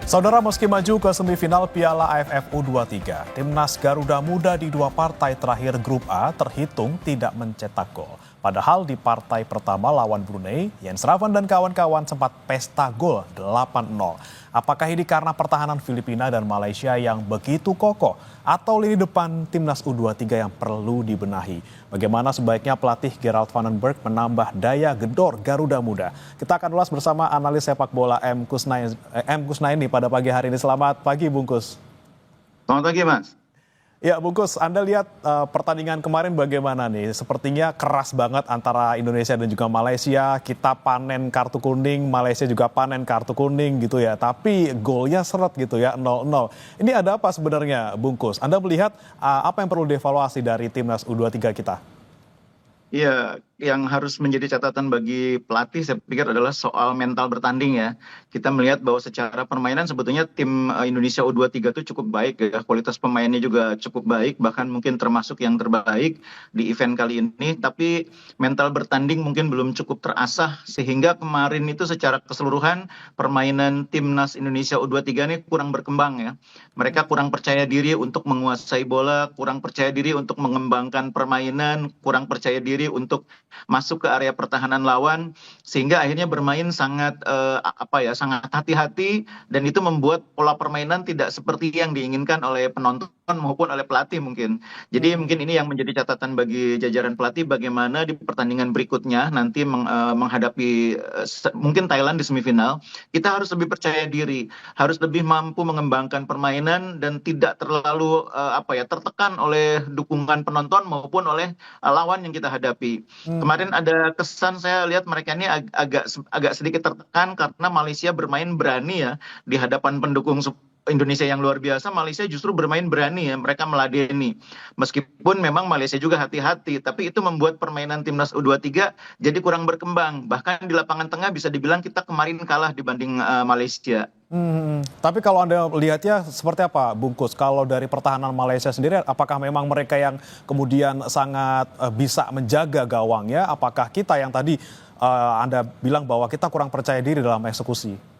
Saudara, meski maju ke semifinal Piala AFF U23, timnas Garuda Muda di dua partai terakhir Grup A terhitung tidak mencetak gol. Padahal di partai pertama lawan Brunei, Jens Ravan dan kawan-kawan sempat pesta gol 8-0. Apakah ini karena pertahanan Filipina dan Malaysia yang begitu kokoh atau lini depan timnas U23 yang perlu dibenahi? Bagaimana sebaiknya pelatih Gerald Vandenberg menambah daya gedor Garuda Muda? Kita akan ulas bersama analis sepak bola M. Kusnaini pada pagi hari ini. Selamat pagi, Bungkus. Selamat pagi, Mas. Ya, Bungkus, Anda lihat pertandingan kemarin bagaimana nih? Sepertinya keras banget antara Indonesia dan juga Malaysia. Kita panen kartu kuning, Malaysia juga panen kartu kuning gitu ya. Tapi golnya seret gitu ya, 0-0. Ini ada apa sebenarnya, Bungkus? Anda melihat apa yang perlu dievaluasi dari timnas U23 kita? Iya, yang harus menjadi catatan bagi pelatih saya pikir adalah soal mental bertanding ya. Kita melihat bahwa secara permainan sebetulnya tim Indonesia U23 itu cukup baik ya. Kualitas pemainnya juga cukup baik, bahkan mungkin termasuk yang terbaik di event kali ini. Tapi mental bertanding mungkin belum cukup terasah sehingga kemarin itu secara keseluruhan permainan timnas Indonesia U23 ini kurang berkembang ya. Mereka kurang percaya diri untuk menguasai bola, kurang percaya diri untuk mengembangkan permainan, kurang percaya diri untuk masuk ke area pertahanan lawan sehingga akhirnya bermain sangat sangat hati-hati dan itu membuat pola permainan tidak seperti yang diinginkan oleh penonton maupun oleh pelatih mungkin. Jadi mungkin ini yang menjadi catatan bagi jajaran pelatih bagaimana di pertandingan berikutnya nanti menghadapi mungkin Thailand di semifinal, kita harus lebih percaya diri, harus lebih mampu mengembangkan permainan dan tidak terlalu tertekan oleh dukungan penonton maupun oleh lawan yang kita hadapi. Kemarin ada kesan saya lihat mereka ini agak sedikit tertekan karena Malaysia bermain berani ya di hadapan pendukung Indonesia yang luar biasa. Malaysia justru bermain berani ya, mereka meladeni. Meskipun memang Malaysia juga hati-hati, tapi itu membuat permainan timnas U23 jadi kurang berkembang. Bahkan di lapangan tengah bisa dibilang kita kemarin kalah dibanding Malaysia. Tapi kalau Anda lihatnya seperti apa, Bungkus? Kalau dari pertahanan Malaysia sendiri, apakah memang mereka yang kemudian sangat bisa menjaga gawangnya? Apakah kita yang tadi Anda bilang bahwa kita kurang percaya diri dalam eksekusi?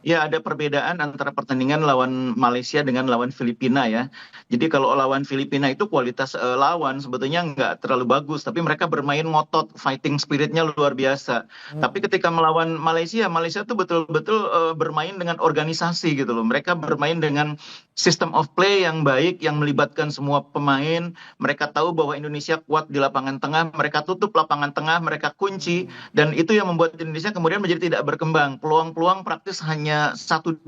Ya, ada perbedaan antara pertandingan lawan Malaysia dengan lawan Filipina ya. Jadi kalau lawan Filipina itu kualitas lawan sebetulnya nggak terlalu bagus, tapi mereka bermain ngotot, fighting spiritnya luar biasa. Tapi ketika melawan Malaysia, Malaysia tuh betul-betul bermain dengan organisasi gitu loh. Mereka bermain dengan system of play yang baik, yang melibatkan semua pemain. Mereka tahu bahwa Indonesia kuat di lapangan tengah, mereka tutup lapangan tengah, mereka kunci, dan itu yang membuat Indonesia kemudian menjadi tidak berkembang. Peluang-peluang praktis hanya 1-2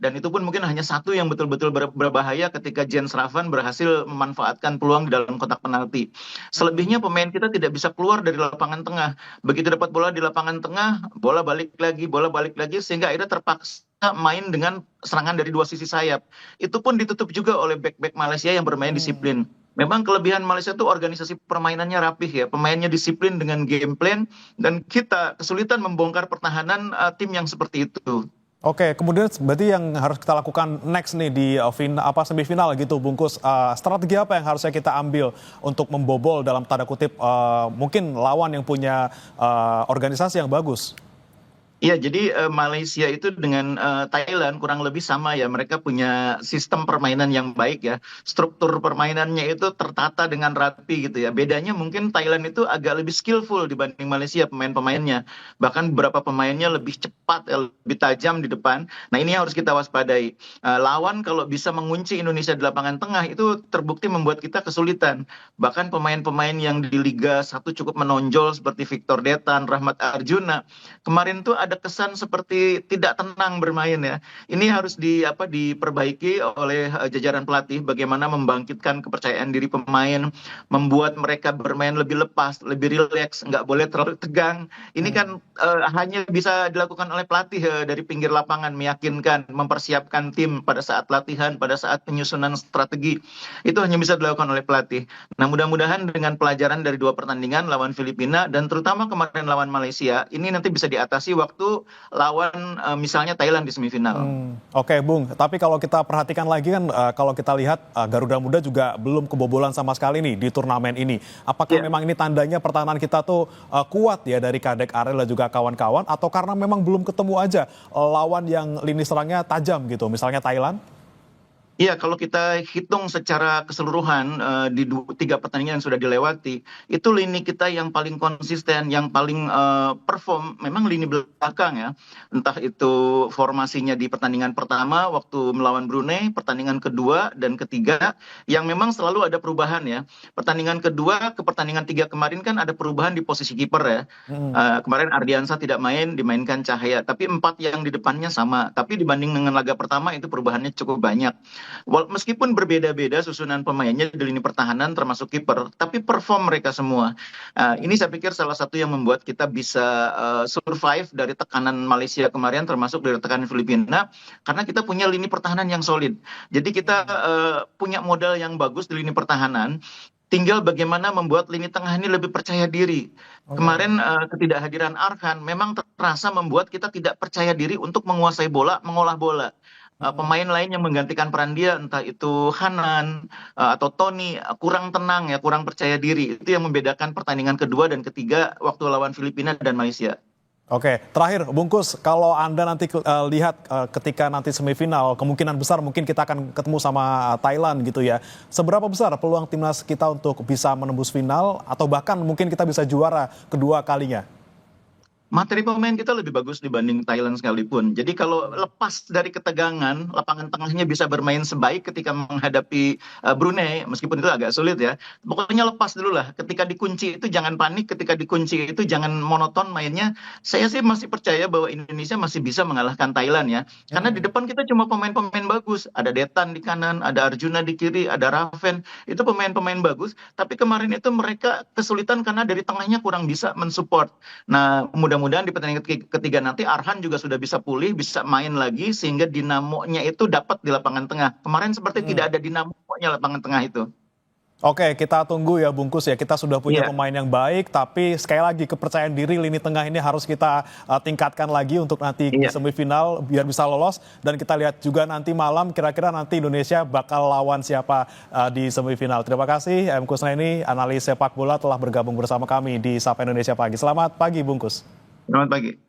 dan itu pun mungkin hanya satu yang betul-betul berbahaya ketika Jens Ravan berhasil memanfaatkan peluang di dalam kotak penalti. Selebihnya pemain kita tidak bisa keluar dari lapangan tengah. Begitu dapat bola di lapangan tengah, bola balik lagi sehingga akhirnya terpaksa main dengan serangan dari dua sisi sayap. Itu pun ditutup juga oleh back-back Malaysia yang bermain disiplin. Memang kelebihan Malaysia itu organisasi permainannya rapih ya, pemainnya disiplin dengan game plan dan kita kesulitan membongkar pertahanan tim yang seperti itu. Oke, kemudian berarti yang harus kita lakukan next nih di semifinal gitu, Bungkus. Strategi apa yang harusnya kita ambil untuk membobol dalam tanda kutip mungkin lawan yang punya organisasi yang bagus? Iya, jadi Malaysia itu dengan Thailand kurang lebih sama ya. Mereka punya sistem permainan yang baik ya. Struktur permainannya itu tertata dengan rapi gitu ya. Bedanya mungkin Thailand itu agak lebih skillful dibanding Malaysia pemain-pemainnya. Bahkan beberapa pemainnya lebih cepat, lebih tajam di depan. Nah ini yang harus kita waspadai. Lawan kalau bisa mengunci Indonesia di lapangan tengah itu terbukti membuat kita kesulitan. Bahkan pemain-pemain yang di Liga 1 cukup menonjol seperti Victor Detan, Rahmat Arjuna. Kemarin tuh ada kesan seperti tidak tenang bermain ya. Ini harus diperbaiki oleh jajaran pelatih bagaimana membangkitkan kepercayaan diri pemain, membuat mereka bermain lebih lepas, lebih rileks, nggak boleh terlalu tegang. Ini kan hanya bisa dilakukan oleh pelatih dari pinggir lapangan, meyakinkan, mempersiapkan tim pada saat latihan, pada saat penyusunan strategi. Itu hanya bisa dilakukan oleh pelatih. Nah, mudah-mudahan dengan pelajaran dari dua pertandingan lawan Filipina dan terutama kemarin lawan Malaysia, ini nanti bisa diatasi waktu waktu lawan misalnya Thailand di semifinal. Oke, Bung. Tapi kalau kita perhatikan lagi kan, kalau kita lihat Garuda Muda juga belum kebobolan sama sekali nih di turnamen ini. Apakah memang ini tandanya pertahanan kita tuh kuat ya dari Kadek Arel dan juga kawan-kawan, atau karena memang belum ketemu aja lawan yang lini serangnya tajam gitu, misalnya Thailand? Iya, kalau kita hitung secara keseluruhan di 3 pertandingan yang sudah dilewati, itu lini kita yang paling konsisten, yang paling perform, memang lini belakang ya. Entah itu formasinya di pertandingan pertama waktu melawan Brunei, pertandingan kedua dan ketiga, yang memang selalu ada perubahan ya. Pertandingan kedua ke pertandingan 3 kemarin kan ada perubahan di posisi kiper ya. Kemarin Ardiansa tidak main, dimainkan Cahaya. Tapi 4 yang di depannya sama. Tapi dibanding dengan laga pertama itu perubahannya cukup banyak. Meskipun berbeda-beda susunan pemainnya di lini pertahanan termasuk kiper, tapi perform mereka semua. Ini saya pikir salah satu yang membuat kita bisa survive dari tekanan Malaysia kemarin, termasuk dari tekanan Filipina, karena kita punya lini pertahanan yang solid. Jadi kita punya modal yang bagus di lini pertahanan. Tinggal bagaimana membuat lini tengah ini lebih percaya diri. Kemarin ketidakhadiran Arhan memang terasa membuat kita tidak percaya diri untuk menguasai bola, mengolah bola. Pemain lain yang menggantikan peran dia, entah itu Hanan atau Tony, kurang tenang ya, kurang percaya diri. Itu yang membedakan pertandingan kedua dan ketiga waktu lawan Filipina dan Malaysia. Oke, terakhir Bungkus, kalau Anda nanti lihat ketika nanti semifinal, kemungkinan besar mungkin kita akan ketemu sama Thailand gitu ya. Seberapa besar peluang timnas kita untuk bisa menembus final, atau bahkan mungkin kita bisa juara kedua kalinya? Materi pemain kita lebih bagus dibanding Thailand sekalipun. Jadi kalau lepas dari ketegangan, lapangan tengahnya bisa bermain sebaik ketika menghadapi Brunei, meskipun itu agak sulit ya. Pokoknya lepas dulu lah. Ketika dikunci itu jangan panik, ketika dikunci itu jangan monoton mainnya. Saya sih masih percaya bahwa Indonesia masih bisa mengalahkan Thailand ya. Karena di depan kita cuma pemain-pemain bagus. Ada Detan di kanan, ada Arjuna di kiri, ada Raven. Itu pemain-pemain bagus. Tapi kemarin itu mereka kesulitan karena dari tengahnya kurang bisa mensupport. Nah, mudah-mudahan di pertandingan ketiga nanti Arhan juga sudah bisa pulih, bisa main lagi sehingga dinamonya itu dapat di lapangan tengah. Kemarin seperti tidak ada dinamonya lapangan tengah itu. Oke, kita tunggu ya Bungkus ya. Kita sudah punya pemain yang baik, tapi sekali lagi kepercayaan diri lini tengah ini harus kita tingkatkan lagi untuk nanti di semifinal biar bisa lolos. Dan kita lihat juga nanti malam kira-kira nanti Indonesia bakal lawan siapa di semifinal. Terima kasih M. Kusnaini, analis sepak bola telah bergabung bersama kami di Sapa Indonesia Pagi. Selamat pagi Bungkus. Selamat pagi.